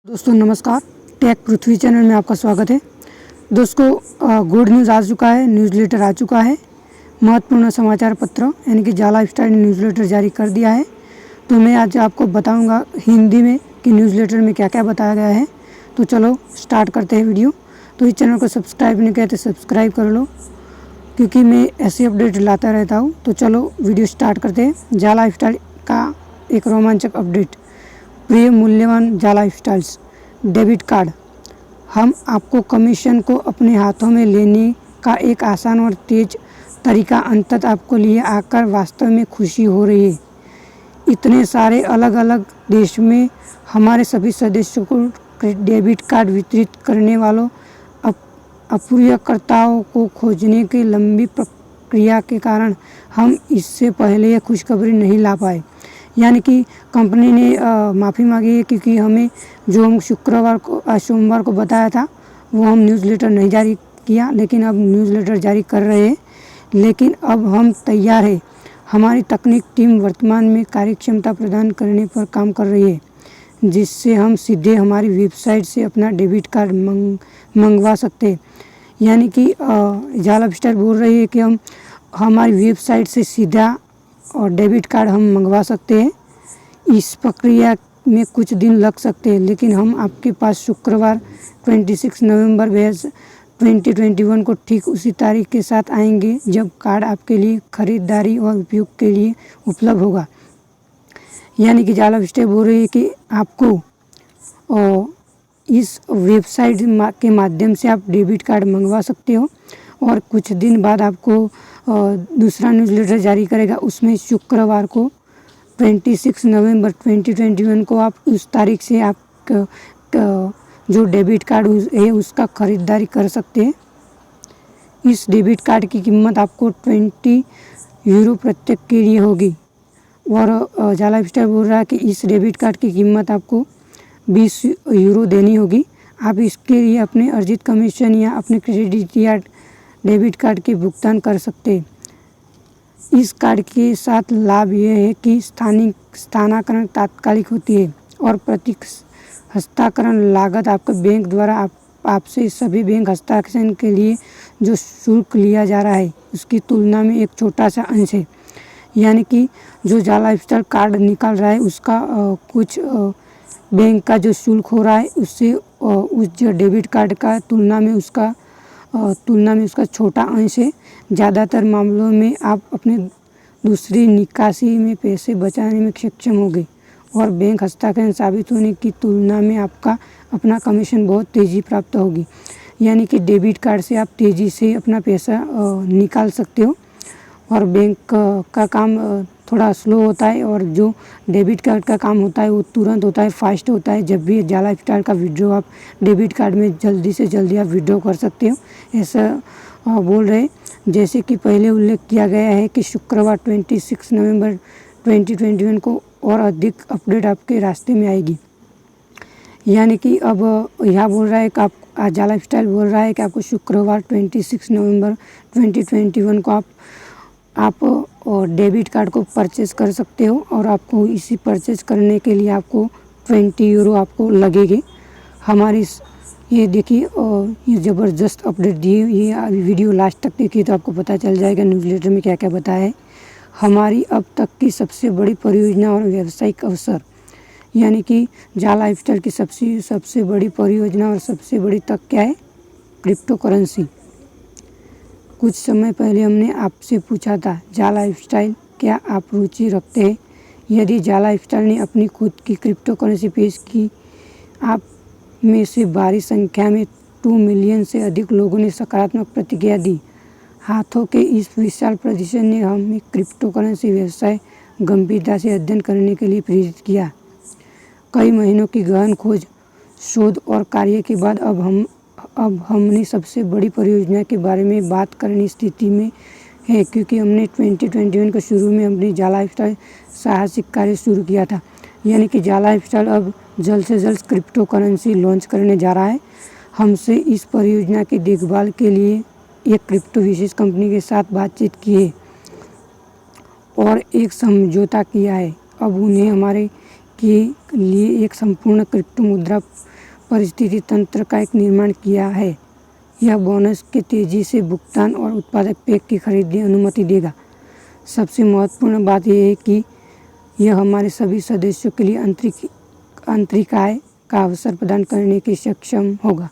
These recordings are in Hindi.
दोस्तों नमस्कार, टेक पृथ्वी चैनल में आपका स्वागत है। दोस्तों गुड न्यूज़ आ चुका है, न्यूज़लेटर आ चुका है। महत्वपूर्ण समाचार पत्र यानी कि जाला लाइफस्टाइल ने न्यूज़लेटर जारी कर दिया है। तो मैं आज आपको बताऊंगा हिंदी में कि न्यूज़लेटर में क्या क्या बताया गया है। तो चलो स्टार्ट करते हैं वीडियो। तो इस चैनल को सब्सक्राइब नहीं किया तो सब्सक्राइब कर लो, क्योंकि मैं ऐसी अपडेट लाता रहता हूँ। तो चलो वीडियो स्टार्ट करते हैं। जाला लाइफस्टाइल का एक रोमांचक अपडेट। प्रिय मूल्यवान जाला लाइफस्टाइल्स डेबिट कार्ड, हम आपको कमीशन को अपने हाथों में लेने का एक आसान और तेज तरीका अंततः आपको लिए आकर वास्तव में खुशी हो रही है। इतने सारे अलग अलग देश में हमारे सभी सदस्यों को डेबिट कार्ड वितरित करने वालों आपूर्तिकर्ताओं को खोजने की लंबी प्रक्रिया के कारण हम इससे पहले यह खुशखबरी नहीं ला पाए। यानी कि कंपनी ने माफ़ी मांगी है, क्योंकि हमें जो हम सोमवार को बताया था वो हम न्यूज़लेटर नहीं जारी किया, लेकिन अब न्यूज़लेटर जारी कर रहे हैं। लेकिन अब हम तैयार हैं। हमारी तकनीक टीम वर्तमान में कार्यक्षमता प्रदान करने पर काम कर रही है, जिससे हम सीधे हमारी वेबसाइट से अपना डेबिट कार्ड मंगवा सकते हैं। यानी कि जाला लाइफस्टाइल बोल रही है कि हम हमारी वेबसाइट से सीधा और डेबिट कार्ड हम मंगवा सकते हैं। इस प्रक्रिया में कुछ दिन लग सकते हैं, लेकिन हम आपके पास शुक्रवार 26 नवंबर 2021 को ठीक उसी तारीख के साथ आएंगे जब कार्ड आपके लिए खरीदारी और उपयोग के लिए उपलब्ध होगा। यानी कि जाला लाइफस्टाइल बोल रही है कि आपको इस वेबसाइट के माध्यम से आप डेबिट कार्ड मंगवा सकते हो, और कुछ दिन बाद आपको दूसरा न्यूज़लेटर जारी करेगा। उसमें शुक्रवार को 26 नवंबर 2021 को आप उस तारीख से आप जो डेबिट कार्ड है उसका ख़रीदारी कर सकते हैं। इस डेबिट कार्ड की कीमत आपको 20 यूरो प्रत्येक के लिए होगी, और जाला लाइफस्टाइल बोल रहा है कि इस डेबिट कार्ड की कीमत आपको 20 यूरो देनी होगी। आप इसके लिए अपने अर्जित कमीशन या अपने क्रेडिट या डेबिट कार्ड के भुगतान कर सकते हैं। इस कार्ड के साथ लाभ यह है कि स्थानांतरण तात्कालिक होती है, और प्रति हस्तांतरण लागत आपके बैंक द्वारा आपसे सभी बैंक हस्तांतरण के लिए जो शुल्क लिया जा रहा है उसकी तुलना में एक छोटा सा अंश है। यानी कि जो जाला लाइफस्टाइल कार्ड निकाल रहा है उसका कुछ बैंक का जो शुल्क हो रहा है उससे उस जो डेबिट कार्ड का तुलना में उसका छोटा अंश है। ज़्यादातर मामलों में आप अपने दूसरी निकासी में पैसे बचाने में सक्षम होंगे, और बैंक हस्तांतरण साबित होने की तुलना में आपका अपना कमीशन बहुत तेज़ी प्राप्त होगी। यानी कि डेबिट कार्ड से आप तेज़ी से अपना पैसा निकाल सकते हो, और बैंक का काम थोड़ा स्लो होता है, और जो डेबिट कार्ड का काम होता है वो तुरंत होता है, फास्ट होता है। जब भी जाला लाइफस्टाइल का विड्रॉ आप डेबिट कार्ड में जल्दी से जल्दी आप विड्रॉ कर सकते हो, ऐसा बोल रहे। जैसे कि पहले उल्लेख किया गया है कि शुक्रवार 26 नवंबर 2021 को और अधिक अपडेट आपके रास्ते में आएगी। यानी कि अब यहाँ बोल रहा है कि जाला लाइफस्टाइल बोल रहा है कि आपको शुक्रवार 26 नवंबर 2021 को आप डेबिट कार्ड को परचेज़ कर सकते हो, और आपको इसी परचेज़ करने के लिए आपको 20 यूरो आपको लगेंगे। हमारी ये देखिए ये ज़बरदस्त अपडेट दी है। ये वीडियो लास्ट तक देखिए तो आपको पता चल जाएगा न्यूज़लेटर में क्या क्या बताया है। हमारी अब तक की सबसे बड़ी परियोजना और व्यावसायिक अवसर, यानी कि जाला लाइफस्टाइल की सबसे बड़ी परियोजना और सबसे बड़ी तक क्या है? Crypto currency. कुछ समय पहले हमने आपसे पूछा था, जाला लाइफस्टाइल क्या आप रुचि रखते हैं? यदि जाला लाइफस्टाइल ने अपनी खुद की क्रिप्टो करेंसी पेश की, आप में से भारी संख्या में 2 मिलियन से अधिक लोगों ने सकारात्मक प्रतिक्रिया दी। हाथों के इस विशाल प्रतिशत ने हमें क्रिप्टो करेंसी व्यवसाय गंभीरता से अध्ययन करने के लिए प्रेरित किया। कई महीनों की गहन खोज, शोध और कार्य के बाद अब हमने सबसे बड़ी परियोजना के बारे में बात करने की स्थिति में है, क्योंकि हमने 2021 के शुरू में अपनी जाला लाइफस्टाइल साहसिक कार्य शुरू किया था। यानी कि जाला लाइफस्टाइल अब जल्द से जल्द क्रिप्टो करेंसी लॉन्च करने जा रहा है। हमसे इस परियोजना की देखभाल के लिए एक क्रिप्टो विशेष कंपनी के साथ बातचीत की है और एक समझौता किया है। अब उन्हें हमारे के लिए एक संपूर्ण क्रिप्टो मुद्रा परिस्थिति तंत्र का एक निर्माण किया है। यह बोनस के तेजी से भुगतान और उत्पादक पैक की खरीद की अनुमति देगा। सबसे महत्वपूर्ण बात यह है कि यह हमारे सभी सदस्यों के लिए आंतरिक आय का अवसर प्रदान करने के सक्षम होगा।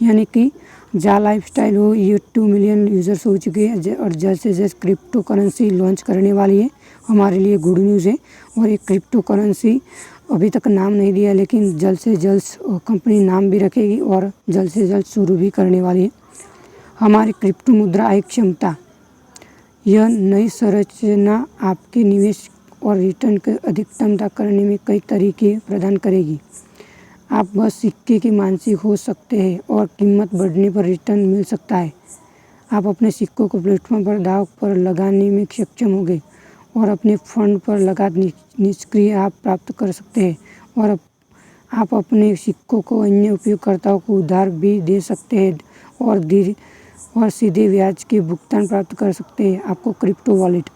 यानी कि जा लाइफस्टाइल हो, ये 2 मिलियन यूज़र्स हो चुके हैं और जल्द से जल्द क्रिप्टो करेंसी लॉन्च करने वाली है। हमारे लिए गुड न्यूज़ है। और ये क्रिप्टो करेंसी अभी तक नाम नहीं दिया, लेकिन जल्द से जल्द कंपनी नाम भी रखेगी और जल्द से जल्द शुरू भी करने वाली है। हमारी क्रिप्टो मुद्रा आय क्षमता, यह नई संरचना आपके निवेश और रिटर्न को अधिकतमता करने में कई तरीके प्रदान करेगी। आप बस सिक्के के मानसिक हो सकते हैं और कीमत बढ़ने पर रिटर्न मिल सकता है। आप अपने सिक्कों को प्लेटफॉर्म पर दांव पर लगाने में सक्षम होंगे और अपने फंड पर लगातार निष्क्रिय आप प्राप्त कर सकते हैं। और आप अपने सिक्कों को अन्य उपयोगकर्ताओं को उधार भी दे सकते हैं और सीधे ब्याज के भुगतान प्राप्त कर सकते हैं। आपको क्रिप्टो वॉलेट,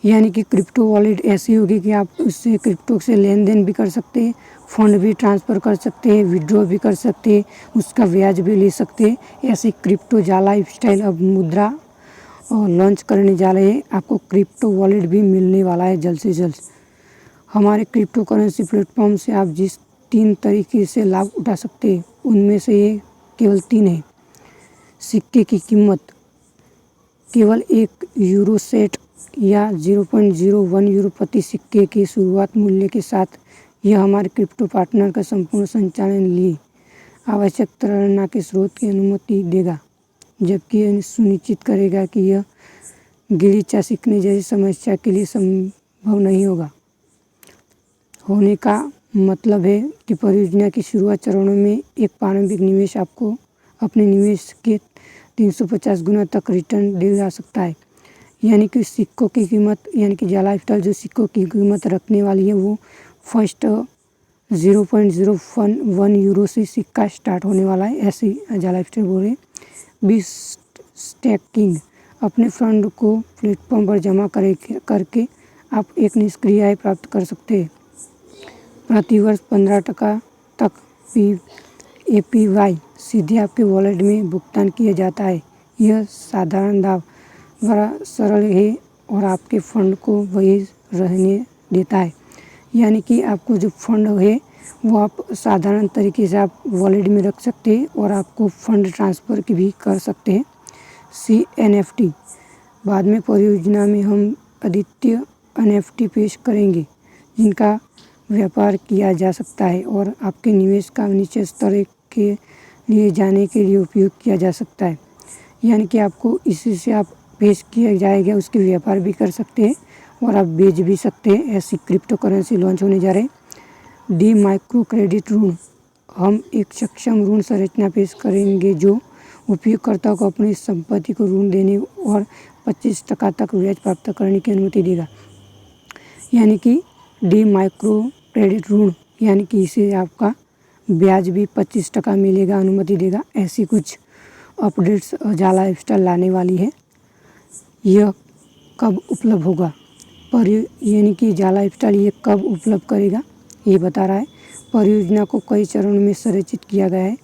यानी कि क्रिप्टो वॉलेट ऐसी होगी कि आप उससे क्रिप्टो से लेन देन भी कर सकते हैं, फंड भी ट्रांसफ़र कर सकते हैं, विड्रॉ भी कर सकते हैं, उसका ब्याज भी ले सकते हैं। ऐसे क्रिप्टो जा लाइफस्टाइल अब मुद्रा लॉन्च करने जा रहे हैं। आपको क्रिप्टो वॉलेट भी मिलने वाला है जल्द से जल्द। हमारे क्रिप्टो करेंसी प्लेटफॉर्म से आप जिस 3 तरीके से लाभ उठा सकते हैं, उनमें से ये केवल 3 है। सिक्के की कीमत, केवल 1 यूरो सेट या 0.01 यूरो प्रति सिक्के के शुरुआत मूल्य के साथ यह हमारे क्रिप्टो पार्टनर का संपूर्ण संचालन लिए आवश्यक प्रेरणा के स्रोत की अनुमति देगा, जबकि यह सुनिश्चित करेगा कि यह गिलीचा सीखने जैसी समस्या के लिए संभव नहीं होने का मतलब है कि परियोजना की शुरुआत चरणों में एक प्रारंभिक निवेश आपको अपने निवेश के 350 गुना तक रिटर्न दे जा सकता है। यानी कि सिक्कों की कीमत, यानी कि जा लाइफस्टाइल जो सिक्कों की कीमत रखने वाली है वो फर्स्ट 0.01 यूरो से सिक्का स्टार्ट होने वाला है, ऐसी जा लाइफस्टाइल बोल रहे। बीस स्टैकिंग, अपने फंड को प्लेटफॉर्म पर जमा करके आप एक निष्क्रिय आय प्राप्त कर सकते हैं। प्रतिवर्ष 15% तक APY सीधे आपके वॉलेट में भुगतान किया जाता है। यह साधारण दाव बड़ा सरल है और आपके फंड को वही रहने देता है। यानी कि आपको जो फंड है वो आप साधारण तरीके से आप वॉलेट में रख सकते हैं और आपको फंड ट्रांसफ़र भी कर सकते हैं। NFT, बाद में परियोजना में हम अद्वितीय NFT पेश करेंगे जिनका व्यापार किया जा सकता है और आपके निवेश का नीचे स्तर के लिए जाने के लिए उपयोग किया जा सकता है। यानी कि आपको इसी से आप पेश किया जाएगा, उसके व्यापार भी कर सकते हैं और आप बेच भी सकते हैं। ऐसी क्रिप्टो करेंसी लॉन्च होने जा रहे हैं। डी माइक्रो क्रेडिट ऋण, हम एक सक्षम ऋण संरचना पेश करेंगे जो उपयोगकर्ताओं को अपनी संपत्ति को ऋण देने और 25% तक ब्याज प्राप्त करने की अनुमति देगा। यानी कि डी माइक्रो क्रेडिट ऋण, यानी कि इसे आपका ब्याज भी 25% मिलेगा, अनुमति देगा। ऐसी कुछ अपडेट्स जा लाइफस्टाइल लाने वाली है। यह कब उपलब्ध होगा, यानी कि जा लाइफस्टाइल ये कब उपलब्ध करेगा ये बता रहा है। परियोजना को कई चरणों में संरचित किया गया है।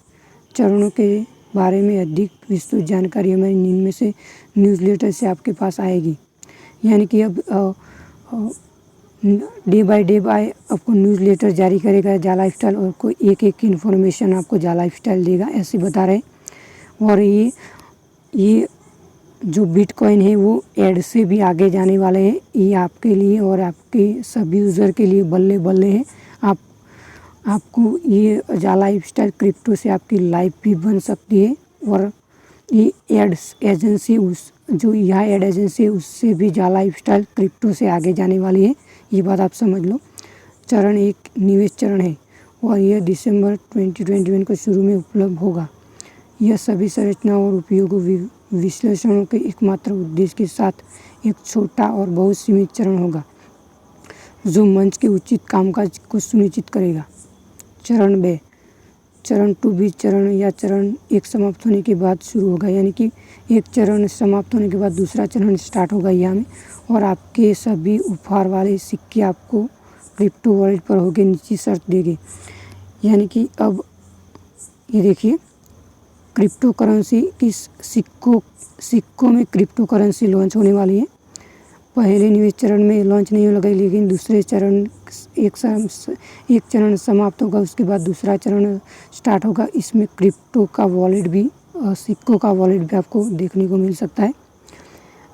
चरणों के बारे में अधिक विस्तृत जानकारी हमारी में से न्यूज़लेटर से आपके पास आएगी। यानी कि अब डे बाय डे आपको न्यूज़लेटर जारी करेगा जा लाइफस्टाइल और कोई एक इन्फॉर्मेशन आपको जा लाइफस्टाइल देगा, ऐसे बता रहे। और ये जो बिटकॉइन है वो ऐड से भी आगे जाने वाले हैं। ये आपके लिए और आपके सभी यूज़र के लिए बल्ले बल्ले है। आपको ये जा लाइफस्टाइल क्रिप्टो से आपकी लाइफ भी बन सकती है। और ये एड्स एजेंसी जो यह एड एजेंसी है उससे भी जा लाइफस्टाइल क्रिप्टो से आगे जाने वाली है, ये बात आप समझ लो। चरण 1 निवेश चरण है और यह दिसंबर 2021 को शुरू में उपलब्ध होगा। यह सभी संरचनाओं और उपयोग विश्लेषणों के एकमात्र उद्देश्य के साथ एक छोटा और बहुत सीमित चरण होगा जो मंच के उचित कामकाज को सुनिश्चित करेगा। चरण 2, चरण 2 भी चरण या चरण 1 समाप्त होने के बाद शुरू होगा। यानी कि एक चरण समाप्त होने के बाद दूसरा चरण स्टार्ट होगा यहाँ में। और आपके सभी उपहार वाले सिक्के आपको क्रिप्टो वॉलेट पर होके नीचे शर्त देंगे। यानी कि अब ये देखिए क्रिप्टो करेंसी की सिक्कों में क्रिप्टो करेंसी लॉन्च होने वाली है। पहले निवेश चरण में लॉन्च नहीं होगा, लेकिन दूसरे चरण एक चरण समाप्त होगा, उसके बाद दूसरा चरण स्टार्ट होगा। इसमें क्रिप्टो का वॉलेट भी सिक्कों का वॉलेट भी आपको देखने को मिल सकता है।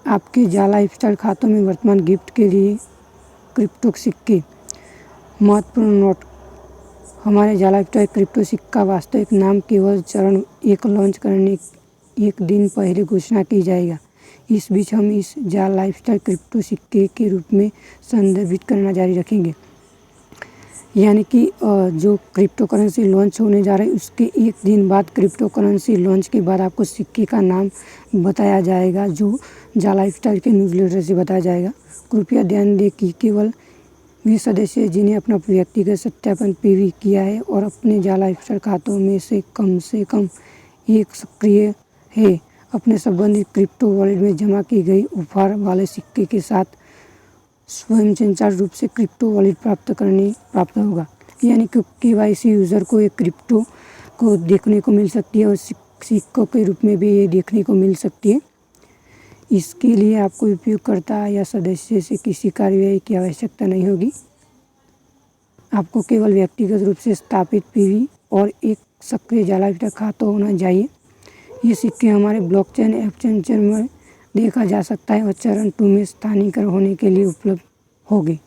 आपके जाला लाइफस्टाइल खातों में वर्तमान गिफ्ट के लिए क्रिप्टो सिक्के महत्वपूर्ण नोट। हमारे जाला लाइफस्टाइल क्रिप्टो सिक्का वास्तविक नाम केवल चरण 1 लॉन्च करने एक दिन पहले घोषणा की जाएगा। इस बीच हम इस जाला लाइफस्टाइल क्रिप्टो सिक्के के रूप में संदर्भित करना जारी रखेंगे। यानी कि जो क्रिप्टो करेंसी लॉन्च होने जा रही है उसके एक दिन बाद क्रिप्टो करेंसी लॉन्च के बाद आपको सिक्के का नाम बताया जाएगा, जो जाला लाइफस्टाइल के न्यूज़लेटर से बताया जाएगा। कृपया ध्यान दें कि केवल वे सदस्य जिन्हें अपना व्यक्तिगत सत्यापन पीवी किया है और अपने जाला लाइफस्टाइल खातों में से कम एक सक्रिय है, अपने संबंधित क्रिप्टो वॉलेट में जमा की गई उपहार वाले सिक्के के साथ स्वयंचालित रूप से क्रिप्टो वॉलेट प्राप्त होगा। यानी कि KYC यूज़र को एक क्रिप्टो को देखने को मिल सकती है और सिक्कों के रूप में भी ये देखने को मिल सकती है। इसके लिए आपको उपयोगकर्ता या सदस्य से किसी कार्रवाई की आवश्यकता नहीं होगी। आपको केवल व्यक्तिगत रूप से स्थापित PV और एक सक्रिय जाला लाइफस्टाइल खाता होना चाहिए। ये सिक्के हमारे ब्लॉकचेन एक्सचेंज में देखा जा सकता है और चरण 2 में स्थानीयकरण होने के लिए उपलब्ध होंगे।